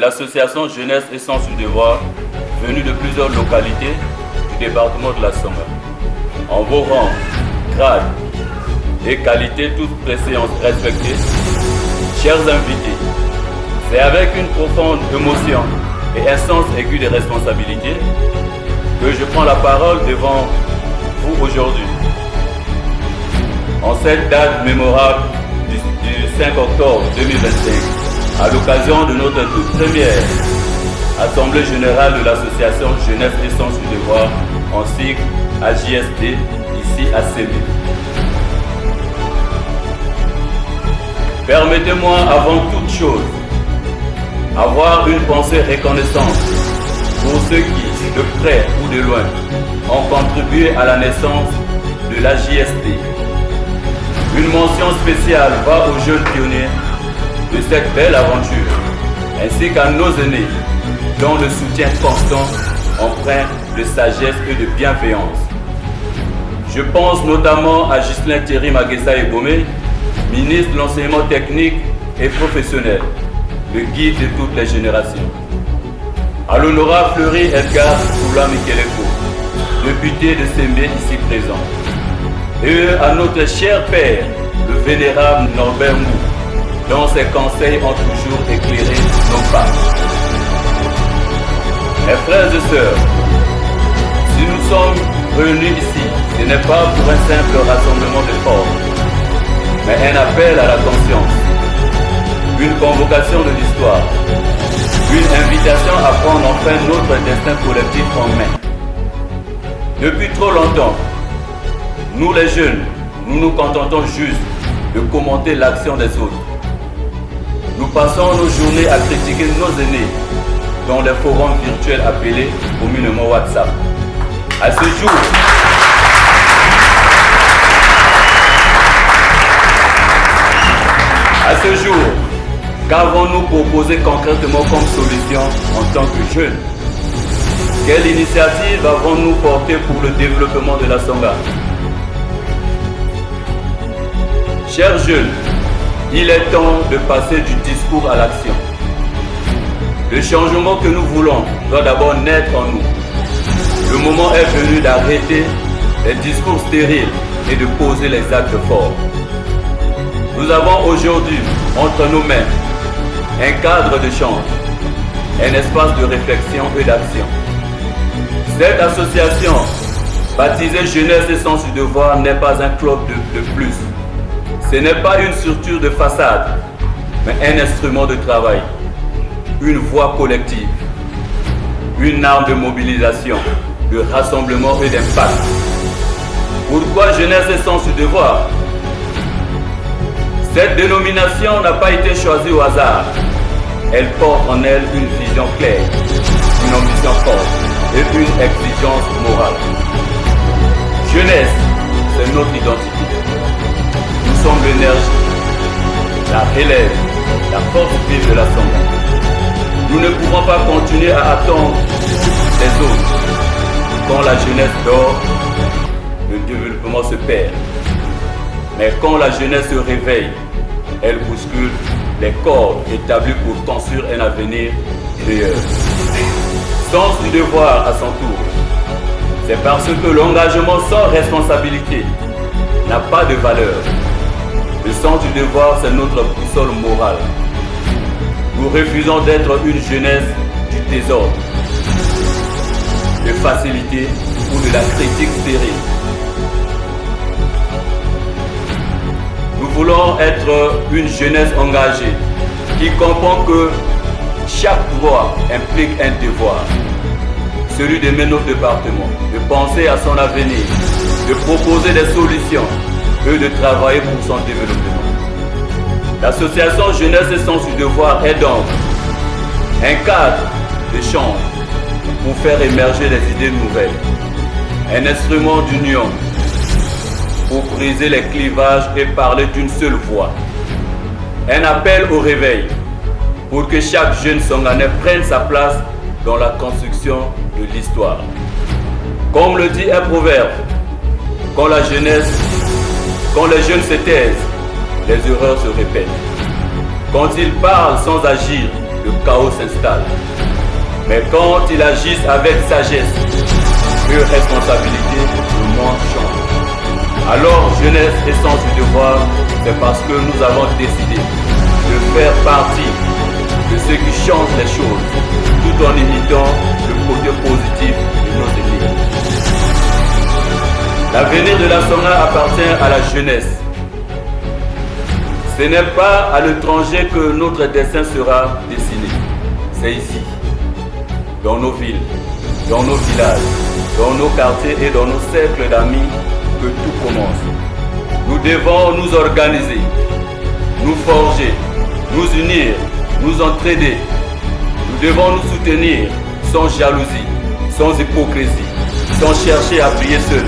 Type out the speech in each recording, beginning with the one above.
l'association Jeunesse et Sens du Devoir, venue de plusieurs localités du département de la Songa. En vos rangs, grades et qualités, toutes préséances respectées, chers invités, c'est avec une profonde émotion et un sens aigu de responsabilité que je prends la parole devant vous aujourd'hui. En cette date mémorable du 5 octobre 2025, à l'occasion de notre toute première Assemblée Générale de l'Association Jeunesse et Sens du Devoir, en sigle AJSD, ici à Sémé. Permettez-moi avant toute chose avoir une pensée reconnaissante pour ceux qui, de près ou de loin, ont contribué à la naissance de l'AJSD. Une mention spéciale va aux jeunes pionniers de cette belle aventure, ainsi qu'à nos aînés, dont le soutien constant empreint de sagesse et de bienveillance. Je pense notamment à Ghislain Thierry Maguessa Ebomé, ministre de l'enseignement technique et professionnel, le guide de toutes les générations. À l'honorable Fleury Edgar Soula Mikeleko, député de Sémé ici présent. Et à notre cher père, le vénérable Norbert Mou, dont ses conseils ont toujours éclairé nos pas. Mes frères et sœurs, si nous sommes réunis ici, ce n'est pas pour un simple rassemblement de forces, mais un appel à la conscience, une convocation de l'histoire, une invitation à prendre enfin notre destin collectif en main. Depuis trop longtemps, nous les jeunes, nous nous contentons juste de commenter l'action des autres. Nous passons nos journées à critiquer nos aînés dans les forums virtuels appelés communément WhatsApp. À ce jour, qu'avons-nous proposé concrètement comme solution en tant que jeunes? Quelle initiative avons-nous portée pour le développement de la Songa? Chers jeunes, il est temps de passer du discours à l'action. Le changement que nous voulons doit d'abord naître en nous. Le moment est venu d'arrêter les discours stériles et de poser les actes forts. Nous avons aujourd'hui entre nos mains un cadre de change, un espace de réflexion et d'action. Cette association, baptisée Jeunesse et Sens du Devoir, n'est pas un club de plus. Ce n'est pas une structure de façade, mais un instrument de travail, une voix collective, une arme de mobilisation, de rassemblement et d'impact. Pourquoi Jeunesse et Sens du Devoir? Cette dénomination n'a pas été choisie au hasard. Elle porte en elle une vision claire, une ambition forte et une exigence morale. Jeunesse, c'est notre identité. Nous sommes l'énergie, la relève, la force vive de la Songa. Nous ne pouvons pas continuer à attendre les autres. Quand la jeunesse dort, le développement se perd. Mais quand la jeunesse se réveille, elle bouscule les cordes établis pour construire un avenir meilleur. Sens du devoir à son tour. C'est parce que l'engagement sans responsabilité n'a pas de valeur. Le sens du devoir, c'est notre boussole morale. Nous refusons d'être une jeunesse du désordre, de facilité ou de la critique stérile. Nous voulons être une jeunesse engagée qui comprend que chaque droit implique un devoir. Celui de mener notre département, de penser à son avenir, de proposer des solutions et de travailler pour son développement. L'association Jeunesse et Sens du Devoir est donc un cadre de change pour faire émerger des idées nouvelles, un instrument d'union pour briser les clivages et parler d'une seule voix, un appel au réveil pour que chaque jeune Songanais prenne sa place dans la construction de l'histoire. Comme le dit un proverbe, quand les jeunes se taisent, les erreurs se répètent. Quand ils parlent sans agir, le chaos s'installe. Mais quand ils agissent avec sagesse et responsabilité, le monde change. Alors, jeunesse et sens du devoir, c'est parce que nous avons décidé de faire partie de ceux qui changent les choses, tout en imitant le côté positif de nos ennemis. L'avenir de la Songa appartient à la jeunesse. Ce n'est pas à l'étranger que notre destin sera dessiné. C'est ici, dans nos villes, dans nos villages, dans nos quartiers et dans nos cercles d'amis que tout commence. Nous devons nous organiser, nous forger, nous unir, nous entraider. Nous devons nous soutenir sans jalousie, sans hypocrisie, sans chercher à briller seul.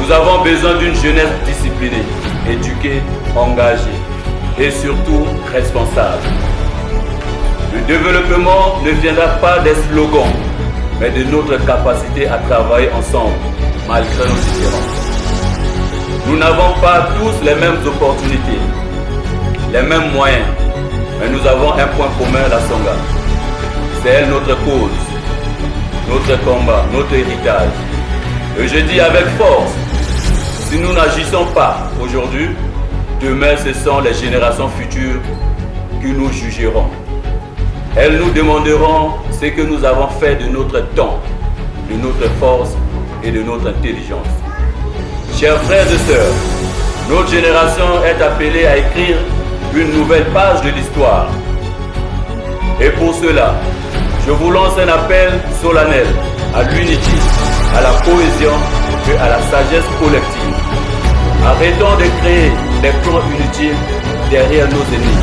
Nous avons besoin d'une jeunesse disciplinée, éduquée, engagée et surtout responsable. Le développement ne viendra pas des slogans, mais de notre capacité à travailler ensemble, malgré nos différences. Nous n'avons pas tous les mêmes opportunités, les mêmes moyens, mais nous avons un point commun, la Songa. C'est elle notre cause, notre combat, notre héritage. Et je dis avec force, si nous n'agissons pas aujourd'hui, demain ce sont les générations futures qui nous jugeront. Elles nous demanderont ce que nous avons fait de notre temps, de notre force et de notre intelligence. Chers frères et sœurs, notre génération est appelée à écrire une nouvelle page de l'histoire. Et pour cela, je vous lance un appel solennel à l'unité, à la cohésion et à la sagesse collective. Arrêtons de créer des plans inutiles derrière nos ennemis.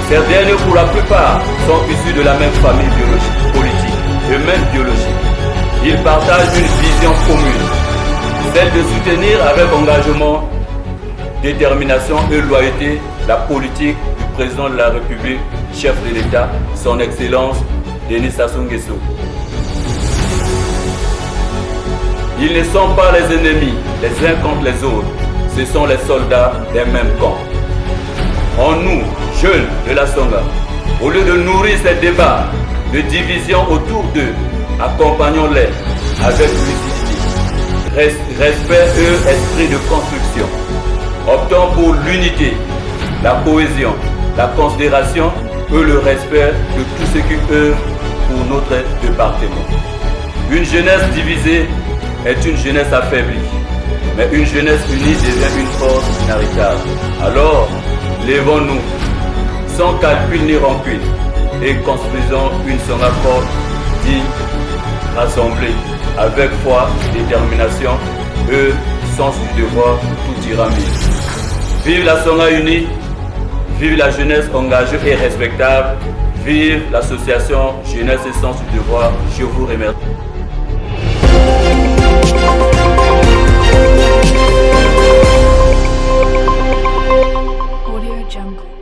Ces derniers, pour la plupart, sont issus de la même famille biologique, politique et même biologique. Ils partagent une vision commune, celle de soutenir avec engagement, détermination et loyauté la politique du président de la République, chef de l'État, son Excellence Denis Sassou Nguesso. Ils ne sont pas les ennemis les uns contre les autres, ce sont les soldats des mêmes camps. En nous, jeunes de la Songa, au lieu de nourrir ces débats de division autour d'eux, accompagnons-les avec lucidité, respect et esprit de construction. Optons pour l'unité, la cohésion, la considération et le respect de tous ceux qui œuvrent pour notre département. Une jeunesse divisée est une jeunesse affaiblie, mais une jeunesse unie devient une force inarrêtable. Alors, lèvons-nous, sans calcul ni rancune, et construisons une Songa forte, digne, rassemblée, avec foi, détermination et sens du devoir, tout ira mieux. Vive la Songa unie, vive la jeunesse engagée et respectable, vive l'association Jeunesse et Sens du Devoir. Je vous remercie. Audio Jungle.